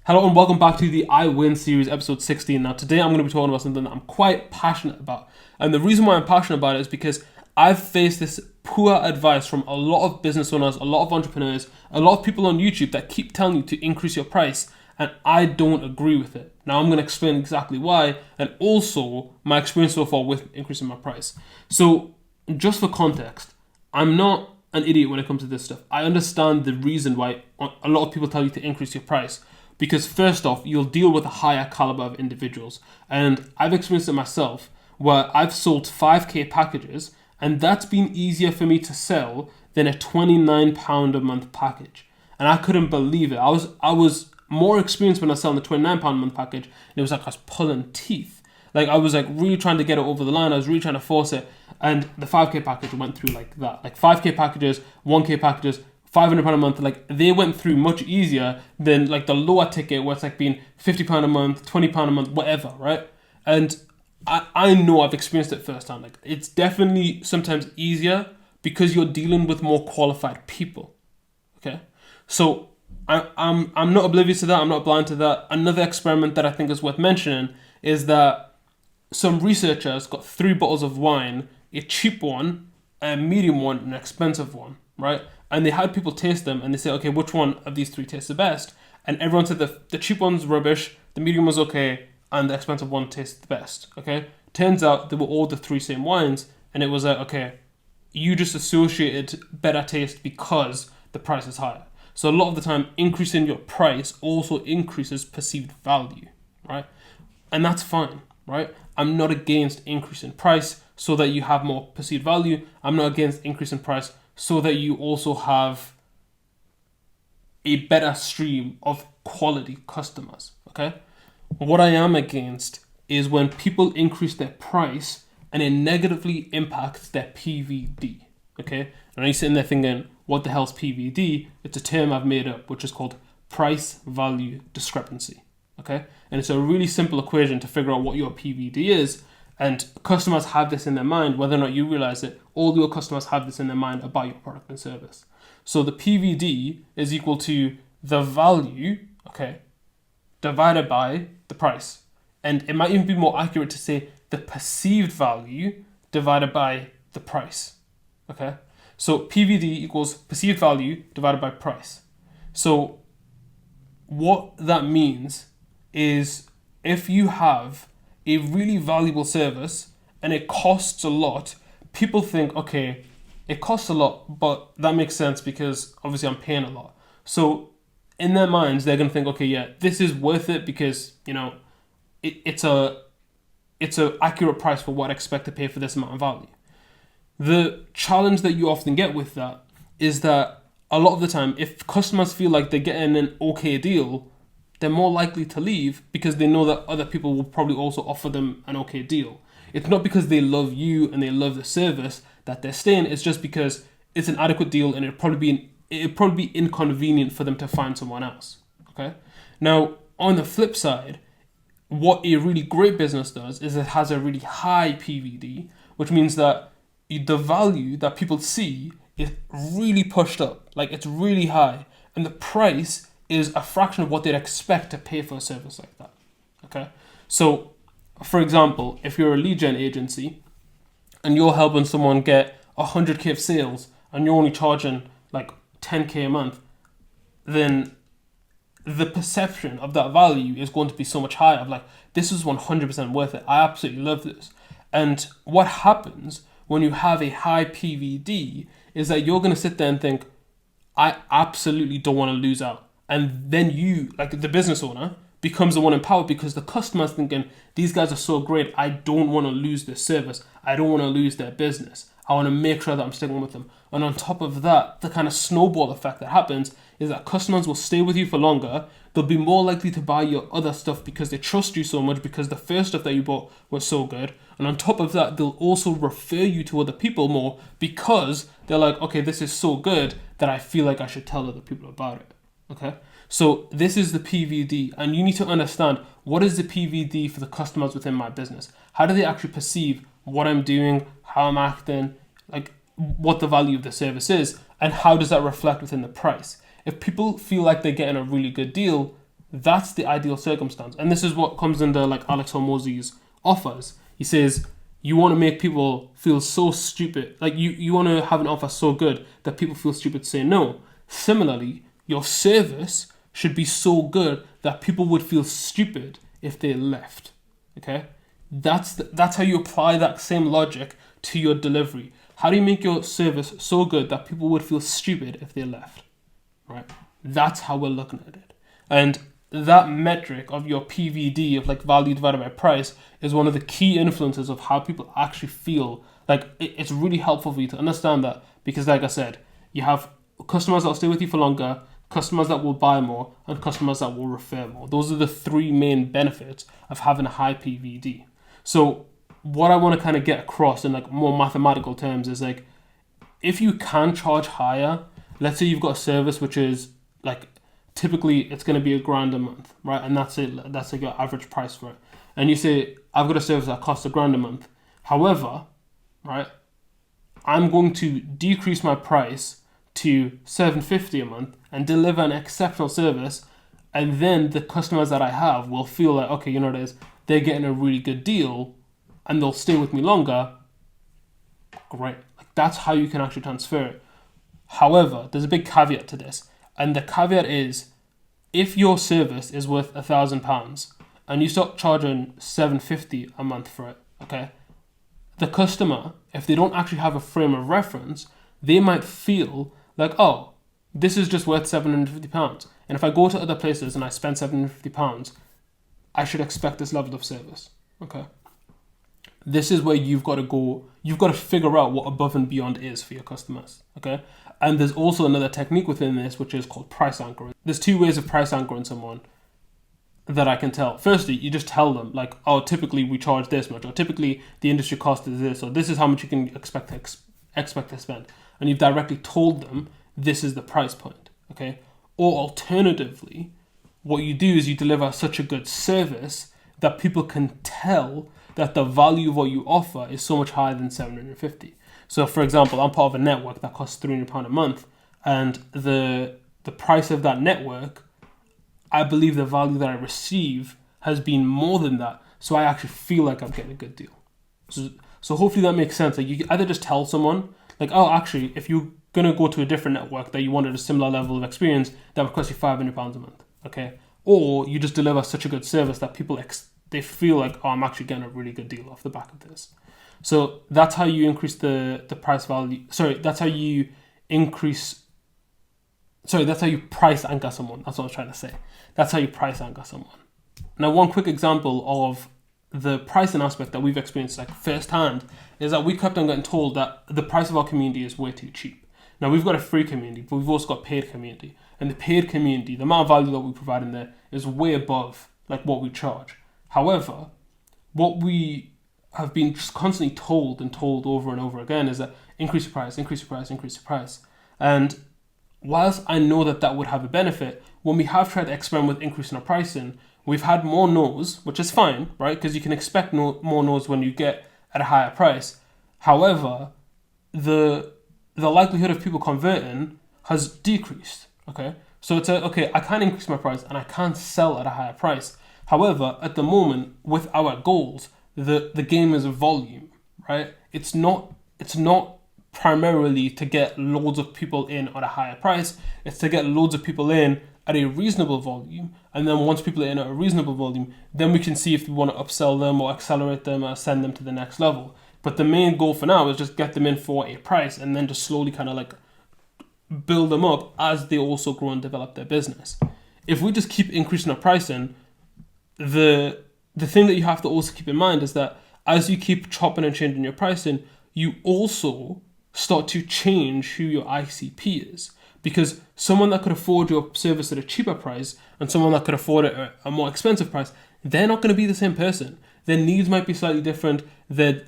Hello and welcome back to the IWIN series, episode 16. Now today I'm going to be talking about something that I'm quite passionate about. And the reason why I'm passionate about it is because I've faced this poor advice from a lot of business owners, a lot of entrepreneurs, a lot of people on YouTube that keep telling you to increase your price. And I don't agree with it. Now I'm going to explain exactly why and also my experience so far with increasing my price. So just for context, I'm not an idiot when it comes to this stuff. I understand the reason why a lot of people tell you to increase your price. Because first off, you'll deal with a higher caliber of individuals. And I've experienced it myself where I've sold 5k packages and that's been easier for me to sell than a £29 a month package. And I couldn't believe it. I was more experienced when I was selling the £29 a month package, and it was like I was pulling teeth. Like I was like really trying to get it over the line. I was really trying to force it. And the 5k package went through like that. Like 5k packages, 1k packages, £500 a month, like they went through much easier than like the lower ticket where it's like being £50 a month, £20 a month, whatever, right? And I know I've experienced it firsthand. Like it's definitely sometimes easier because you're dealing with more qualified people. Okay, so I'm not oblivious to that. I'm not blind to that. Another experiment that I think is worth mentioning is that some researchers got 3 bottles of wine, a cheap one, a medium one, and an expensive one, right? And they had people taste them and they say, okay, which one of these 3 tastes the best? And everyone said the cheap one's rubbish, the medium was okay, and the expensive one tastes the best, okay? Turns out they were all the 3 same wines, and it was like, okay, you just associated better taste because the price is higher. So a lot of the time, increasing your price also increases perceived value, right? And that's fine, right? I'm not against increasing price so that you have more perceived value. I'm not against increasing price so that you also have a better stream of quality customers, okay? What I am against is when people increase their price and it negatively impacts their PVD, okay? And you're sitting there thinking, what the hell's PVD? It's a term I've made up, which is called price value discrepancy, okay? And it's a really simple equation to figure out what your PVD is. And customers have this in their mind, whether or not you realize it, all your customers have this in their mind about your product and service. So the PVD is equal to the value, okay, divided by the price. And it might even be more accurate to say the perceived value divided by the price, okay? So PVD equals perceived value divided by price. So what that means is if you have a really valuable service and it costs a lot, people think, okay, it costs a lot, but that makes sense because obviously I'm paying a lot. So in their minds, they're going to think, okay, yeah, this is worth it because, you know, it's a accurate price for what I expect to pay for this amount of value. The challenge that you often get with that is that a lot of the time, if customers feel like they're getting an okay deal, they're more likely to leave because they know that other people will probably also offer them an okay deal. It's not because they love you and they love the service that they're staying. It's just because it's an adequate deal and it'd probably be inconvenient for them to find someone else. Okay. Now, on the flip side, what a really great business does is it has a really high PVD, which means that the value that people see is really pushed up, like it's really high, and the price is a fraction of what they'd expect to pay for a service like that. Okay, so for example, if you're a lead gen agency and you're helping someone get 100k of sales and you're only charging like 10k a month, then the perception of that value is going to be so much higher. Of like, this is 100% worth it. I absolutely love this. And what happens when you have a high PVD is that you're going to sit there and think, I absolutely don't want to lose out. And then you, like the business owner, becomes the one empowered because the customer's thinking, these guys are so great, I don't want to lose this service. I don't want to lose their business. I want to make sure that I'm sticking with them. And on top of that, the kind of snowball effect that happens is that customers will stay with you for longer. They'll be more likely to buy your other stuff because they trust you so much because the first stuff that you bought was so good. And on top of that, they'll also refer you to other people more because they're like, okay, this is so good that I feel like I should tell other people about it. Okay, so this is the PVD, and you need to understand what is the PVD for the customers within my business. How do they actually perceive what I'm doing, how I'm acting, like what the value of the service is, and how does that reflect within the price? If people feel like they're getting a really good deal, That's the ideal circumstance. And this is what comes under like Alex Hormozi's offers. He says, you want to make people feel so stupid. Like you want to have an offer so good that people feel stupid to say no. Similarly, your service should be so good that people would feel stupid if they left. Okay? That's how you apply that same logic to your delivery. How do you make your service so good that people would feel stupid if they left? Right? That's how we're looking at it. And that metric of your PVD, of like value divided by price, is one of the key influences of how people actually feel. Like it's really helpful for you to understand that, because like I said, you have customers that will stay with you for longer, customers that will buy more, and customers that will refer more. Those are the three main benefits of having a high PVD. So what I want to kind of get across in like more mathematical terms is like, if you can charge higher, let's say you've got a service which is like, typically it's going to be $1,000 a month, right? And that's it. That's like your average price for it. And you say, I've got a service that costs $1,000 a month. However, right, I'm going to decrease my price to $750 a month and deliver an exceptional service. And then the customers that I have will feel like, okay, you know what it is, they're getting a really good deal and they'll stay with me longer. Great. Like that's how you can actually transfer it. However, there's a big caveat to this. And the caveat is, if your service is worth £1,000 and you start charging $750 a month for it, okay, the customer, if they don't actually have a frame of reference, they might feel like, oh, this is just worth £750. And if I go to other places and I spend £750, I should expect this level of service, okay? This is where you've got to go, you've got to figure out what above and beyond is for your customers, okay? And there's also another technique within this, which is called price anchoring. There's two ways of price anchoring someone that I can tell. Firstly, you just tell them like, oh, typically we charge this much, or typically the industry cost is this, or this is how much you can expect to spend. And you've directly told them this is the price point, okay? Or alternatively, what you do is you deliver such a good service that people can tell that the value of what you offer is so much higher than $750. So for example, I'm part of a network that costs £300 a month, and the price of that network, I believe the value that I receive has been more than that. So I actually feel like I'm getting a good deal. So hopefully that makes sense. Like you either just tell someone like, oh, actually, if you're going to go to a different network that you wanted a similar level of experience, that would cost you £500 a month, okay? Or you just deliver such a good service that people they feel like, oh, I'm actually getting a really good deal off the back of this. So that's how you increase the price value. That's how you price anchor someone. That's what I was trying to say. That's how you price anchor someone. Now, one quick example of the pricing aspect that we've experienced like firsthand is that we kept on getting told that the price of our community is way too cheap. Now, we've got a free community, but we've also got paid community. And the paid community, the amount of value that we provide in there is way above like what we charge. However, what we have been just constantly told over and over again is that increase your price, increase your price, increase your price. And whilst I know that would have a benefit, when we have tried to experiment with increasing our pricing, we've had more no's, which is fine, right? Because you can expect more no's when you get at a higher price. However, the likelihood of people converting has decreased, okay? So it's I can increase my price and I can sell at a higher price. However, at the moment, with our goals, the game is volume, right? It's not primarily to get loads of people in at a higher price. It's to get loads of people in at a reasonable volume. And then once people are in at a reasonable volume, then we can see if we want to upsell them or accelerate them or send them to the next level. But the main goal for now is just get them in for a price and then just slowly kind of like build them up as they also grow and develop their business. If we just keep increasing our pricing, the thing that you have to also keep in mind is that as you keep chopping and changing your pricing, you also start to change who your ICP is. Because someone that could afford your service at a cheaper price and someone that could afford it at a more expensive price, they're not going to be the same person. Their needs might be slightly different. Their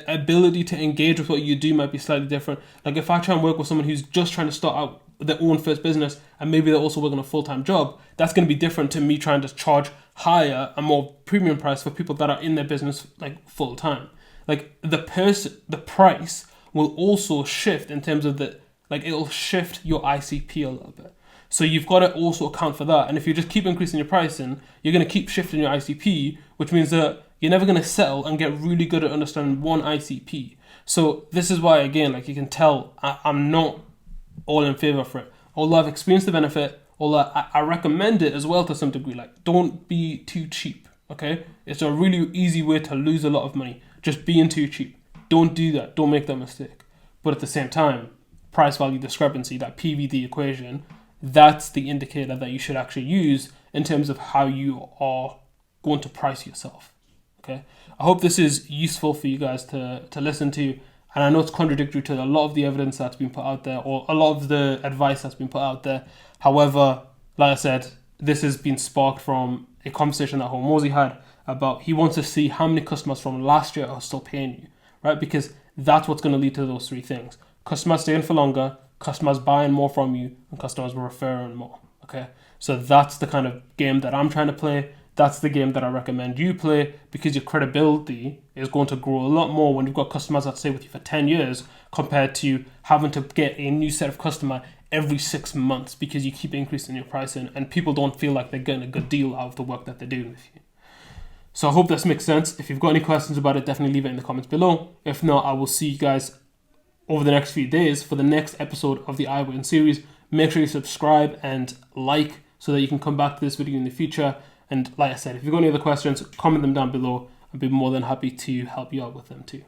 ability to engage with what you do might be slightly different. Like if I try and work with someone who's just trying to start out their own first business and maybe they're also working a full-time job, that's going to be different to me trying to charge higher and more premium price for people that are in their business like full-time. Like the price will also shift in terms of it'll shift your ICP a little bit. So you've got to also account for that. And if you just keep increasing your pricing, you're going to keep shifting your ICP, which means that you're never going to settle and get really good at understanding one ICP. So this is why, again, like you can tell, I'm not all in favor for it. Although I've experienced the benefit, although I recommend it as well to some degree. Like, don't be too cheap, okay? It's a really easy way to lose a lot of money, just being too cheap. Don't do that. Don't make that mistake. But at the same time, price value discrepancy, that PVD equation, that's the indicator that you should actually use in terms of how you are going to price yourself. Okay, I hope this is useful for you guys to listen to, and I know it's contradictory to a lot of the evidence that's been put out there, or a lot of the advice that's been put out there. However, like I said, this has been sparked from a conversation that Hormozy had about he wants to see how many customers from last year are still paying you, right? Because that's what's going to lead to those three things: customers staying for longer, customers buying more from you, and customers referring more. Okay, so that's the kind of game that I'm trying to play. That's the game that I recommend you play, because your credibility is going to grow a lot more when you've got customers that stay with you for 10 years compared to having to get a new set of customer every 6 months because you keep increasing your pricing and people don't feel like they're getting a good deal out of the work that they're doing with you. So I hope this makes sense. If you've got any questions about it, definitely leave it in the comments below. If not, I will see you guys over the next few days for the next episode of the IWIN series. Make sure you subscribe and like so that you can come back to this video in the future. And like I said, if you've got any other questions, comment them down below. I'd be more than happy to help you out with them too.